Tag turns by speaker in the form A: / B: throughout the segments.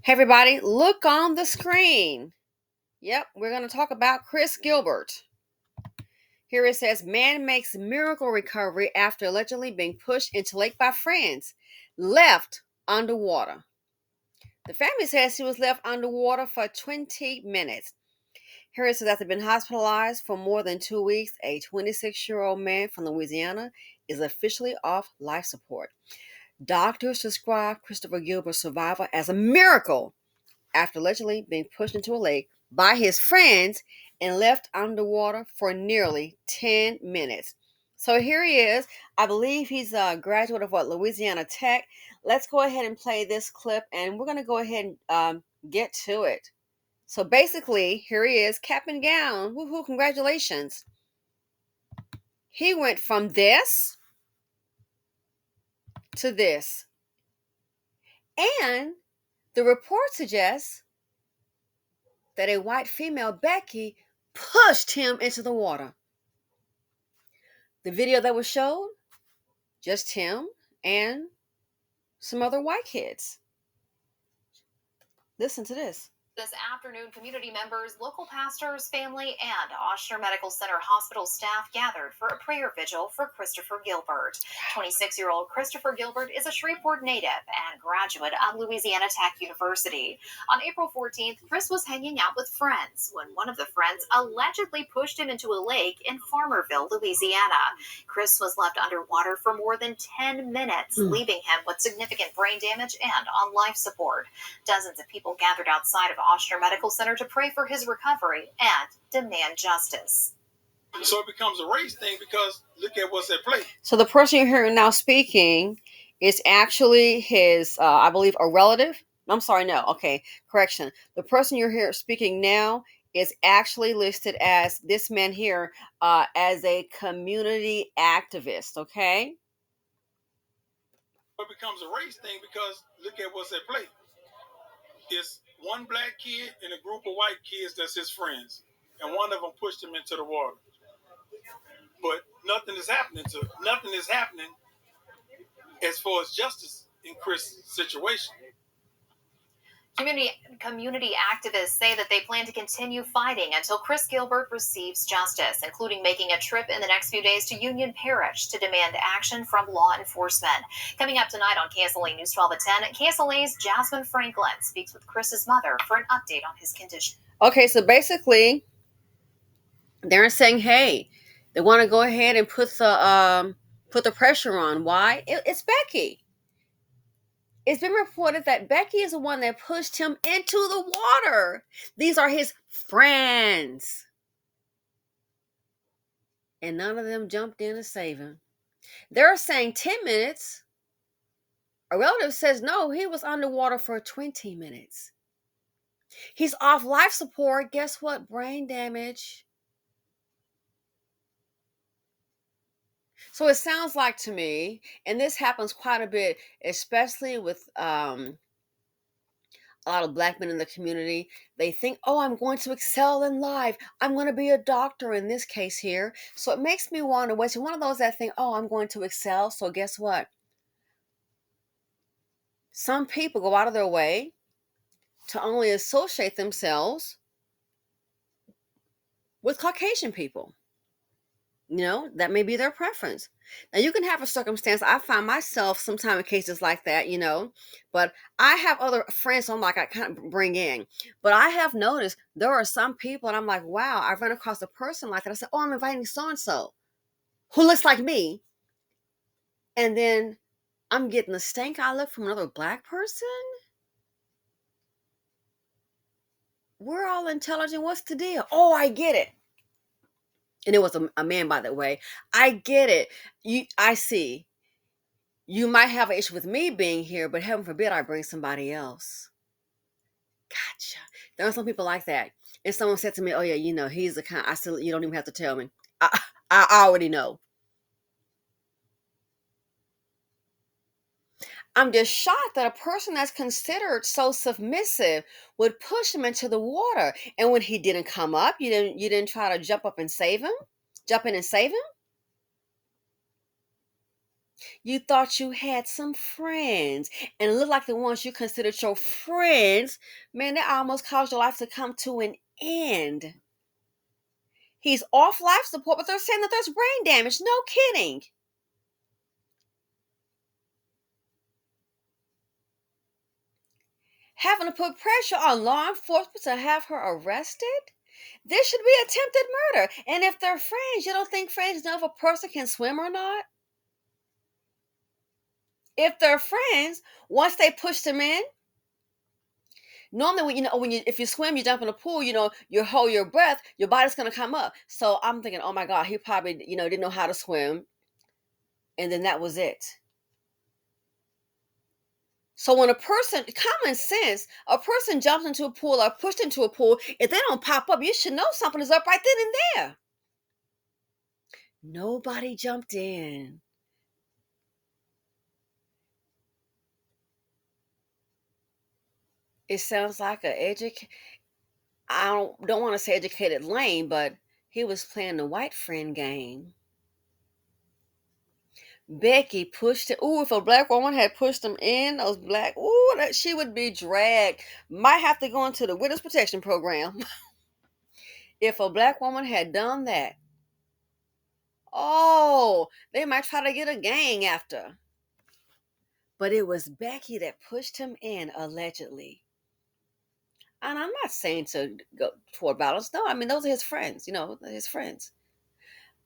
A: Hey everybody, look on the screen. Yep, we're going to talk about Chris Gilbert. Here it says, man makes miracle recovery after allegedly being pushed into lake by friends, left underwater. The family says he was left underwater for 20 minutes. Here it says, after being hospitalized for more than 2 weeks, a 26-year-old man from Louisiana is officially off life support. Doctors describe Christopher Gilbert's survival as a miracle after allegedly being pushed into a lake by his friends and left underwater for nearly 10 minutes. So here he is. I believe he's a graduate of Louisiana Tech. Let's go ahead and play this clip and we're going to go ahead and get to it. So basically, here he is, cap and gown. Woohoo, congratulations. He went from this to this. And the report suggests that a white female, Becky, pushed him into the water. The video that was shown, just him and some other white kids. Listen to this.
B: This afternoon, community members, local pastors, family, and Ochsner Medical Center hospital staff gathered for a prayer vigil for Christopher Gilbert. 26-year-old Christopher Gilbert is a Shreveport native and graduate of Louisiana Tech University. On April 14th, Chris was hanging out with friends when one of the friends allegedly pushed him into a lake in Farmerville, Louisiana. Chris was left underwater for more than 10 minutes, leaving him with significant brain damage and on life support. Dozens of people gathered outside of Ochsner Medical Center to pray for his recovery and demand justice.
C: So it becomes a race thing because look at what's at play.
A: So the person you're hearing now speaking is actually his, I believe, a relative. I'm sorry, no. Okay, correction. The person you're here speaking now is actually listed as this man here as a community activist, okay?
C: It becomes a race thing because look at what's at play. It's one black kid and a group of white kids that's his friends. And one of them pushed him into the water. But nothing is happening as far as justice in Chris' situation.
B: Community activists say that they plan to continue fighting until Chris Gilbert receives justice, including making a trip in the next few days to Union Parish to demand action from law enforcement. Coming up tonight on KSLA News 12 at 10, KSLA's Jasmine Franklin speaks with Chris's mother for an update on his condition.
A: Okay, so basically, they're saying, hey, they want to go ahead and put the pressure on. Why? It's Becky. It's been reported that Becky is the one that pushed him into the water. These are his friends. And none of them jumped in to save him. They're saying 10 minutes. A relative says, no, he was underwater for 20 minutes. He's off life support. Guess what? Brain damage. So it sounds like to me, and this happens quite a bit, especially with a lot of black men in the community. They think, oh, I'm going to excel in life. I'm going to be a doctor in this case here. So it makes me wonder, was he one of those that think, oh, I'm going to excel? So guess what? Some people go out of their way to only associate themselves with Caucasian people. You know, that may be their preference. Now, you can have a circumstance. I find myself sometimes in cases like that, you know, but I have other friends I'm like, I kind of bring in. But I have noticed there are some people, and I'm like, wow, I've run across a person like that. I said, oh, I'm inviting so-and-so who looks like me. And then I'm getting the stank eye look from another black person. We're all intelligent. What's the deal? Oh, I get it. And it was a man, by the way. I get it. I see. You might have an issue with me being here, but heaven forbid I bring somebody else. Gotcha. There are some people like that. And someone said to me, oh, yeah, you know, he's the kind. I said, you don't even have to tell me. I already know. I'm just shocked that a person that's considered so submissive would push him into the water. And when he didn't come up, you didn't try to jump up and save him? Jump in and save him? You thought you had some friends, and it looked like the ones you considered your friends, man, that almost caused your life to come to an end. He's off life support, but they're saying that there's brain damage. No kidding. Having to put pressure on law enforcement to have her arrested? This should be attempted murder. And if they're friends, you don't think friends know if a person can swim or not? If they're friends, once they push them in, normally if you swim, you jump in the pool, you hold your breath, your body's gonna come up. So I'm thinking, oh my God, he probably, didn't know how to swim. And then that was it. So when common sense, a person jumps into a pool or pushed into a pool, if they don't pop up, you should know something is up right then and there. Nobody jumped in. It sounds like I don't want to say educated lame, but he was playing the white friend game. Becky pushed it. Ooh, if a black woman had pushed him in, she would be dragged. Might have to go into the Witness Protection Program. If a black woman had done that, oh, they might try to get a gang after. But it was Becky that pushed him in, allegedly. And I'm not saying to go toward violence. No, I mean, those are his friends, his friends.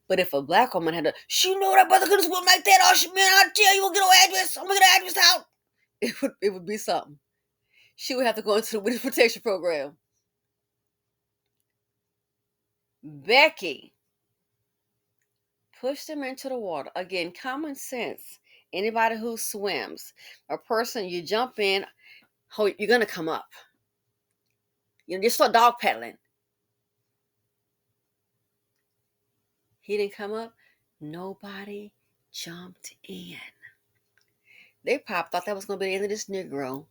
A: But if a black woman had she know that brother couldn't swim like that. Oh, man, I tell you, we'll get an address. I'm going to get an address out. It would be something. She would have to go into the Witness Protection Program. Becky pushed him into the water. Again, common sense. Anybody who swims, a person, you jump in, you're going to come up. Just start dog paddling. He didn't come up. Nobody jumped in. They probably thought that was going to be the end of this Negro.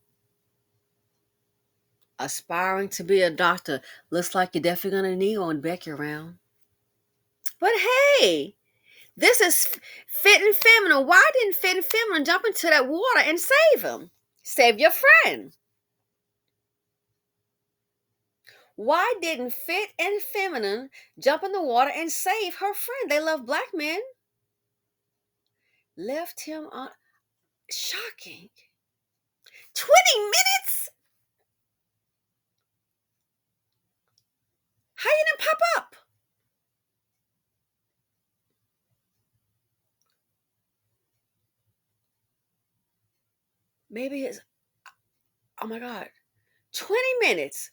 A: Aspiring to be a doctor. Looks like you're definitely going to need one Becky around. But hey, this is Fit and Feminine. Why didn't Fit and Feminine jump into that water and save him? Save your friend. Why didn't Fit and Feminine jump in the water and save her friend? They love black men. Left him on. Shocking. 20 minutes? How you didn't pop up? Maybe it's, oh my God, 20 minutes.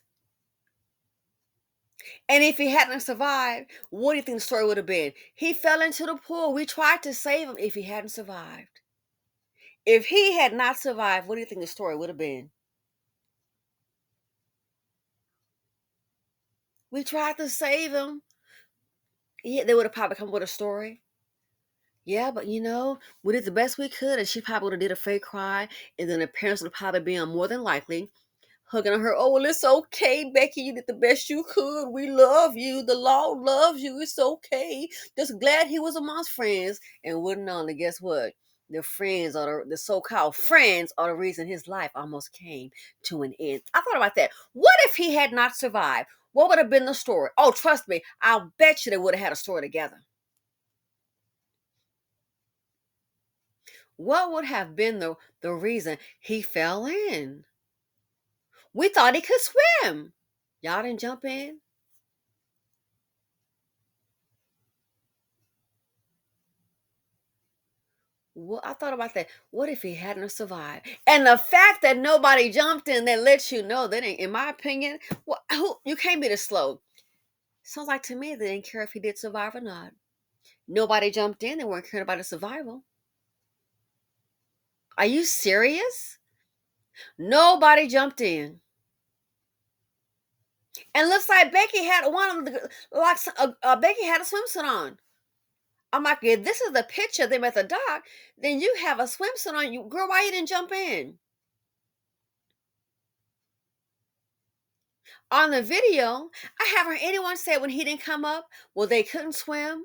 A: And if he hadn't survived, what do you think the story would have been? He fell into the pool. We tried to save him if he hadn't survived. If he had not survived, what do you think the story would have been? We tried to save him. Yeah, they would have probably come with a story. Yeah, but we did the best we could, and she probably would have did a fake cry, and then the parents would have probably been more than likely hugging on her. Oh, well, it's okay, Becky. You did the best you could. We love you. The law loves you. It's okay. Just glad he was amongst friends. And wouldn't only, guess what? The friends or the so-called friends are the reason his life almost came to an end. I thought about that. What if he had not survived? What would have been the story? Oh, trust me, I'll bet you they would have had a story together. What would have been the reason he fell in? We thought he could swim. Y'all didn't jump in? Well, I thought about that. What if he hadn't survived? And the fact that nobody jumped in, that lets you know that, in my opinion, you can't be this slow. Sounds like to me they didn't care if he did survive or not. Nobody jumped in. They weren't caring about his survival. Are you serious? Nobody jumped in. And looks like Becky had Becky had a swimsuit on. I'm like, if this is the picture of them at the dock, then you have a swimsuit on. You, girl, why you didn't jump in? On the video, I haven't heard anyone say when he didn't come up, well, they couldn't swim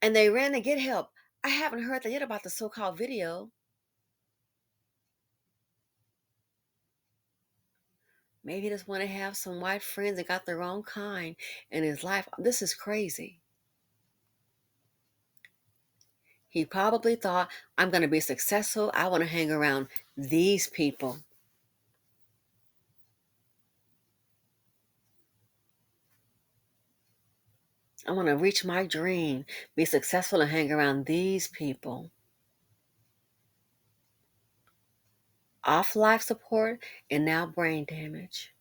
A: and they ran to get help. I haven't heard that yet about the so-called video. Maybe he just want to have some white friends that got the wrong kind in his life. This is crazy. He probably thought, I'm going to be successful. I want to hang around these people. I want to reach my dream, be successful, and hang around these people. Off life support and now brain damage.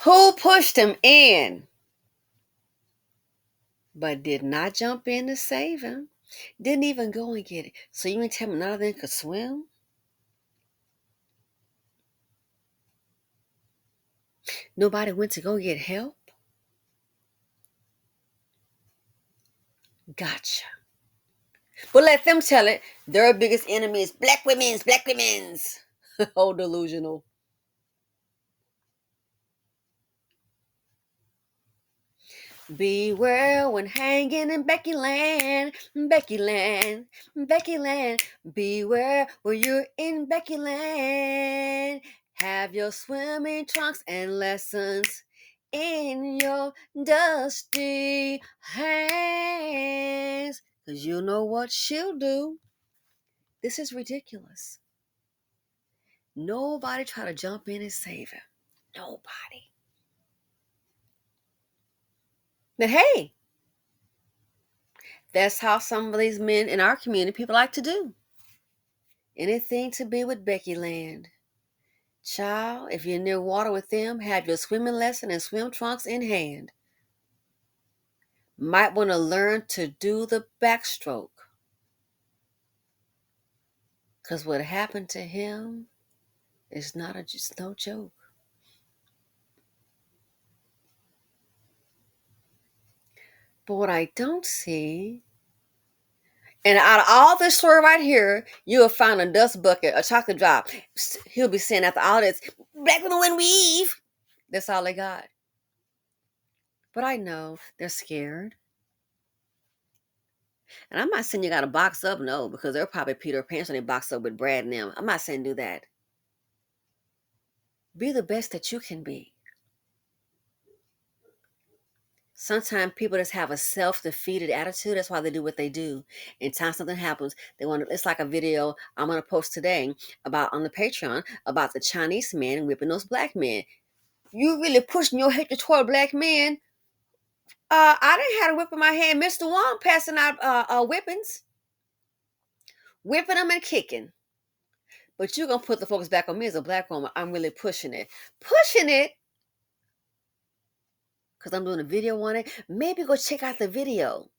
A: Who pushed him in, but did not jump in to save him? Didn't even go and get it. So you mean tell me none of them could swim? Nobody went to go get help? Gotcha. But let them tell it. Their biggest enemy is black women's. Oh, delusional. Beware when hanging in Becky Land. Beware when you're in Becky Land. Have your swimming trunks and lessons in your dusty hands. Because you know what she'll do. This is ridiculous. Nobody try to jump in and save him. Nobody. But hey, that's how some of these men in our community, people like to do. Anything to be with Becky Land. Child, if you're near water with them, have your swimming lesson and swim trunks in hand. Might want to learn to do the backstroke. Because what happened to him is just no joke. But what I don't see, and out of all this story right here, you'll find a dust bucket, a chocolate drop. He'll be saying after all this, black women when weave. That's all they got. But I know they're scared. And I'm not saying you got to box up, no, because they're probably Peter Pan when they box up with Brad and them. I'm not saying do that. Be the best that you can be. Sometimes people just have a self-defeated attitude. That's why they do what they do. Anytime something happens, they want to. It's like a video I'm going to post today about on the Patreon about the Chinese man whipping those black men. You really pushing your hatred toward black men. I didn't have a whip in my hand. Mr. Wong passing out whippings, whipping them and kicking. But you're going to put the focus back on me as a black woman. I'm really pushing it. Pushing it because I'm doing a video on it. Maybe go check out the video.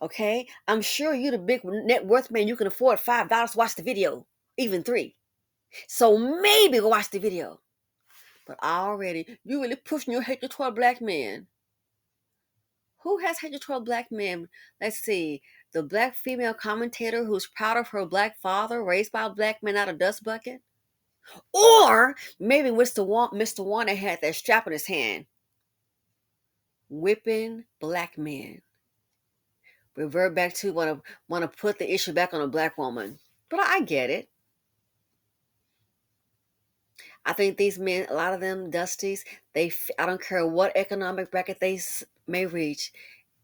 A: Okay? I'm sure you're the big net worth man. You can afford $5 to watch the video. Even $3. So maybe go watch the video. But already, you really pushing your hatred toward black men. Who has hatred toward black men? Let's see. The black female commentator who's proud of her black father raised by a black man out of dust bucket? Or maybe Mr. Warner had that strap in his hand. Whipping black men. Revert back to want to put the issue back on a black woman. But I get it. I think these men, a lot of them dusties, I don't care what economic bracket they may reach,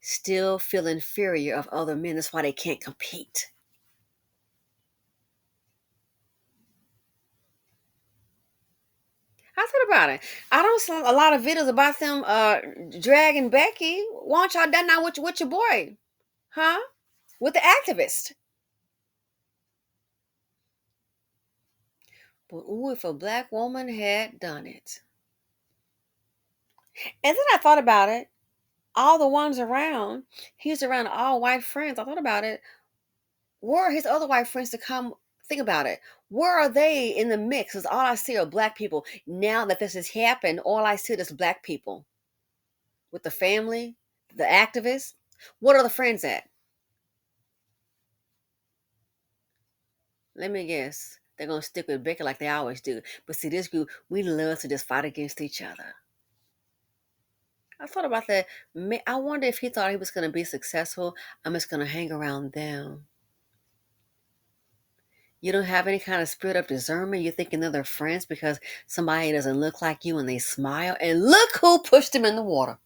A: still feel inferior of other men. That's why they can't compete. I thought about it. I don't see a lot of videos about them dragging Becky. Why don't y'all done now with your boy? Huh? With the activist. But ooh, if a black woman had done it. And then I thought about it. All the ones around, he's around all white friends. I thought about it. Where are his other white friends to come? Think about it. Where are they in the mix? Because all I see are black people. Now that this has happened, all I see is black people. With the family, the activists. What are the friends at? Let me guess. They're going to stick with Becky like they always do. But see, this group, we love to just fight against each other. I thought about that. I wonder if he thought he was going to be successful. I'm just going to hang around them. You don't have any kind of spirit of discernment. You're thinking they're their friends because somebody doesn't look like you and they smile. And look who pushed him in the water.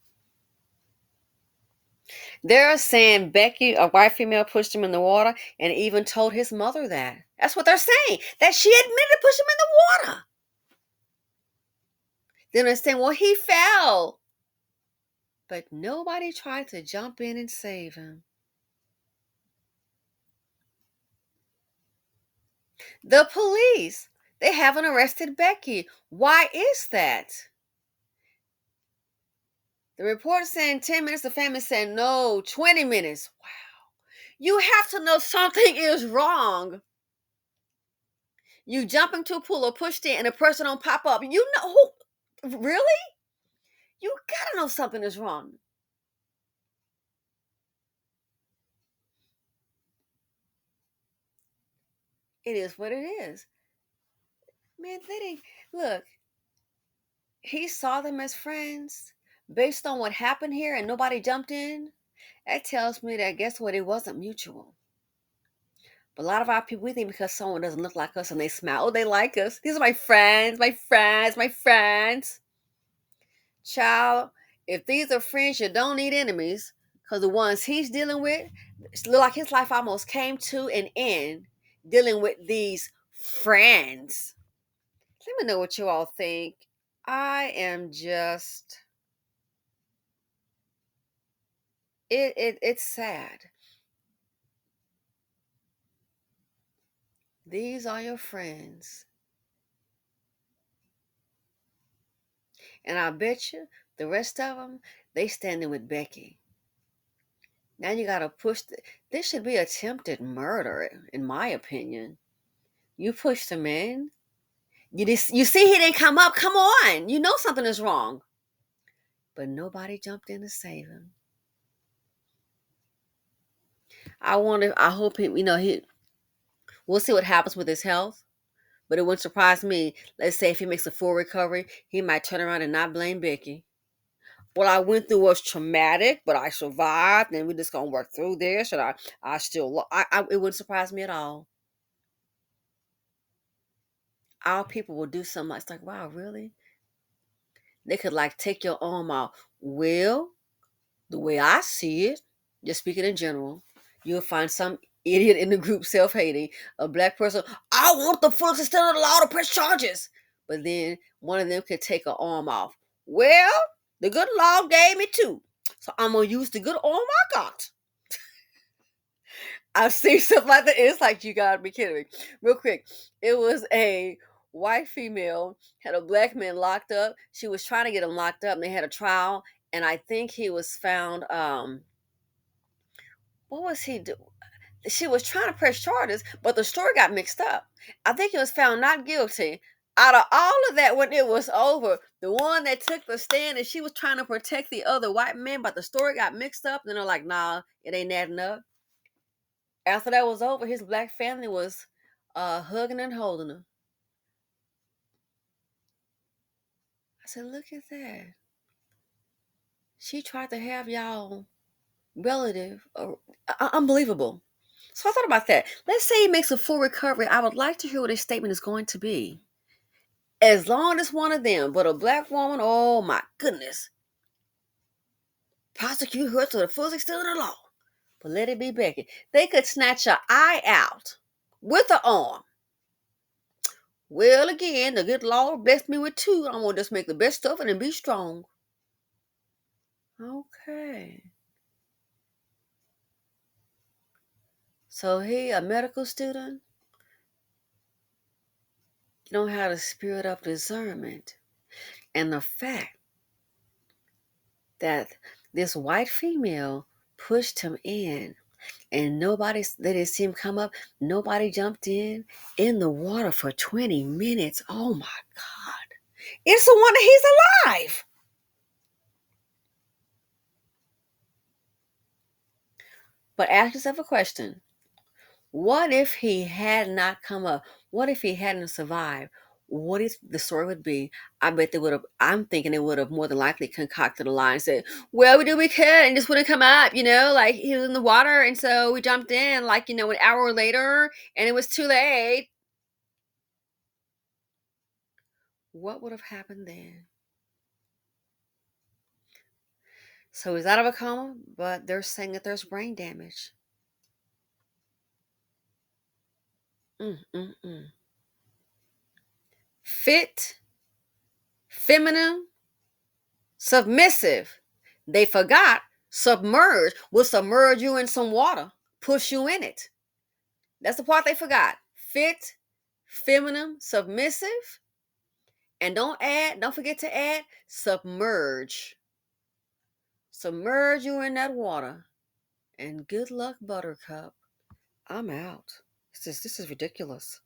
A: They're saying Becky, a white female, pushed him in the water and even told his mother that. That's what they're saying, that she admitted to push him in the water. Then they're saying, well, he fell. But nobody tried to jump in and save him. The police, they haven't arrested Becky. Why is that? The report saying 10 minutes, the family said no, 20 minutes. Wow. You have to know something is wrong. You jump into a pool or pushed in and a person don't pop up. You know who? Really? You gotta know something is wrong. It is what it is. Man, they didn't look. He saw them as friends based on what happened here and nobody jumped in. That tells me that guess what? It wasn't mutual. But a lot of our people, we think because someone doesn't look like us and they smile, oh, they like us. These are my friends, my friends, my friends. Child, if these are friends, you don't need enemies. Because the ones he's dealing with, it look like his life almost came to an end dealing with these friends. Let me know what you all think. I am just it's sad. These are your friends. And I bet you the rest of them, they standing with Becky. Now you got to push. This should be attempted murder, in my opinion. You pushed him in. You see he didn't come up. Come on. You know something is wrong. But nobody jumped in to save him. I hope we'll see what happens with his health. But it wouldn't surprise me. Let's say if he makes a full recovery, he might turn around and not blame Becky. What I went through was traumatic, but I survived, and we're just gonna work through this. And it wouldn't surprise me at all. Our people will do something like, it's like, wow, really? They could like take your arm off. Well, the way I see it, just speaking in general, you'll find some idiot in the group self-hating, a black person, I want the full extent of the law to press charges. But then one of them could take an arm off. Well, the good law gave me two. So I'm gonna use the good arm I got. I've seen stuff like that. It's like, you gotta be kidding me. Real quick, it was a white female had a black man locked up. She was trying to get him locked up, and they had a trial. And I think he was found. What was he do? She was trying to press charges, but the story got mixed up. I think he was found not guilty. Out of all of that, when it was over, the one that took the stand and she was trying to protect the other white man, but the story got mixed up. And they're like, nah, it ain't adding up. After that was over, his black family was hugging and holding him. I said, look at that. She tried to have y'all relative. Unbelievable. So I thought about that. Let's say he makes a full recovery. I would like to hear what his statement is going to be. As long as one of them, but a black woman, oh my goodness. Prosecute her to the full extent of the law. But let it be Becky. They could snatch her eye out with an arm. Well, again, the good Lord blessed me with two. I'm going to just make the best of it and be strong. Okay. So he, a medical student, you don't have the spirit of discernment. And the fact that this white female pushed him in and they didn't see him come up. Nobody jumped in the water for 20 minutes. Oh my God. It's a wonder he's alive. But ask yourself a question. What if he had not come up? What if he hadn't survived? what is the story would be? I bet they would have. I'm thinking they would have more than likely concocted a lie and said, "Well, we do we could, and this wouldn't come up." Like he was in the water, and so we jumped in, like an hour later, and it was too late. What would have happened then? So he's out of a coma, but they're saying that there's brain damage. Mm-mm-mm. Fit, feminine, submissive. They forgot submerge will submerge you in some water, push you in it. That's the part they forgot. Fit, feminine, submissive, and don't forget to add submerge. Submerge you in that water. And good luck, Buttercup. I'm out. This is ridiculous.